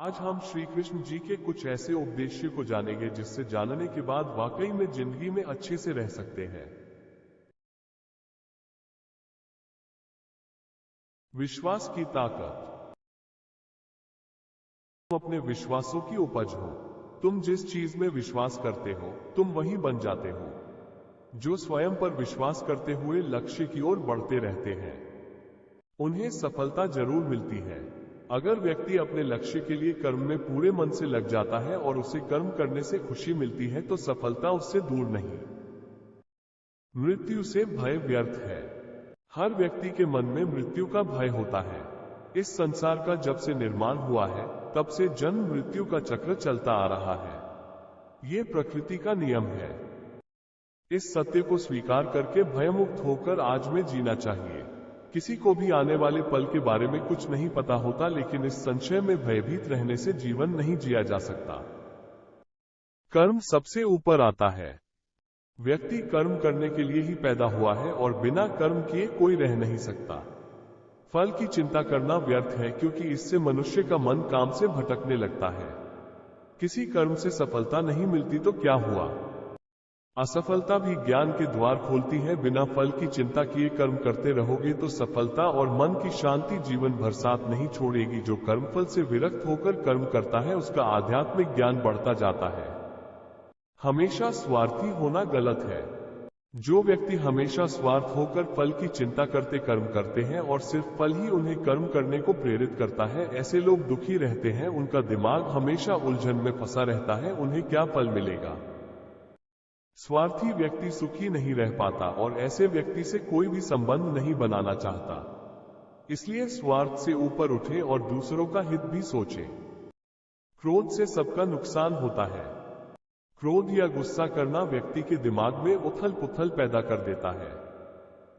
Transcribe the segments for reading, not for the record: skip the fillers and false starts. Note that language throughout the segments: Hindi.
आज हम श्री कृष्ण जी के कुछ ऐसे उपदेश को जानेंगे जिससे जानने के बाद वाकई में जिंदगी में अच्छे से रह सकते हैं। विश्वास की ताकत। तुम अपने विश्वासों की उपज हो। तुम जिस चीज में विश्वास करते हो तुम वही बन जाते हो। जो स्वयं पर विश्वास करते हुए लक्ष्य की ओर बढ़ते रहते हैं उन्हें सफलता जरूर मिलती है। अगर व्यक्ति अपने लक्ष्य के लिए कर्म में पूरे मन से लग जाता है और उसे कर्म करने से खुशी मिलती है तो सफलता उससे दूर नहीं। मृत्यु से भय व्यर्थ है। हर व्यक्ति के मन में मृत्यु का भय होता है। इस संसार का जब से निर्माण हुआ है तब से जन्म मृत्यु का चक्र चलता आ रहा है। ये प्रकृति का नियम है। इस सत्य को स्वीकार करके भयमुक्त होकर आज में जीना चाहिए। किसी को भी आने वाले पल के बारे में कुछ नहीं पता होता, लेकिन इस संशय में भयभीत रहने से जीवन नहीं जिया जा सकता। कर्म सबसे ऊपर आता है। व्यक्ति कर्म करने के लिए ही पैदा हुआ है और बिना कर्म किए कोई रह नहीं सकता। फल की चिंता करना व्यर्थ है क्योंकि इससे मनुष्य का मन काम से भटकने लगता है। किसी कर्म से सफलता नहीं मिलती तो क्या हुआ? असफलता भी ज्ञान के द्वार खोलती है। बिना फल की चिंता किए कर्म करते रहोगे तो सफलता और मन की शांति जीवन भर साथ नहीं छोड़ेगी। जो कर्मफल से विरक्त होकर कर्म करता है उसका आध्यात्मिक ज्ञान बढ़ता जाता है। हमेशा स्वार्थी होना गलत है। जो व्यक्ति हमेशा स्वार्थ होकर फल की चिंता करते कर्म करते हैं और सिर्फ फल ही उन्हें कर्म करने को प्रेरित करता है, ऐसे लोग दुखी रहते हैं। उनका दिमाग हमेशा उलझन में फंसा रहता है। उन्हें क्या फल मिलेगा? स्वार्थी व्यक्ति सुखी नहीं रह पाता और ऐसे व्यक्ति से कोई भी संबंध नहीं बनाना चाहता। इसलिए स्वार्थ से ऊपर उठे और दूसरों का हित भी सोचे। क्रोध से सबका नुकसान होता है। क्रोध या गुस्सा करना व्यक्ति के दिमाग में उथल पुथल पैदा कर देता है।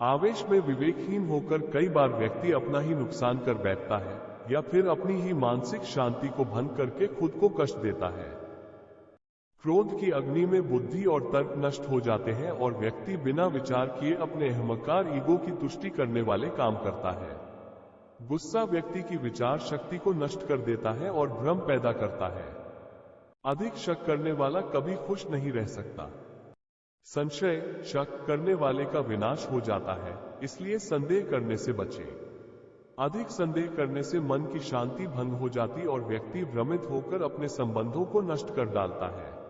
आवेश में विवेकहीन होकर कई बार व्यक्ति अपना ही नुकसान कर बैठता है या फिर अपनी ही मानसिक शांति को भंग करके खुद को कष्ट देता है। क्रोध की अग्नि में बुद्धि और तर्क नष्ट हो जाते हैं और व्यक्ति बिना विचार किए अपने अहंकार ईगो की तुष्टि करने वाले काम करता है। गुस्सा व्यक्ति की विचार शक्ति को नष्ट कर देता है और भ्रम पैदा करता है। अधिक शक करने वाला कभी खुश नहीं रह सकता। संशय, शक करने वाले का विनाश हो जाता है, इसलिए संदेह करने से बचें। अधिक संदेह करने से मन की शांति भंग हो जाती और व्यक्ति भ्रमित होकर अपने संबंधों को नष्ट कर डालता है।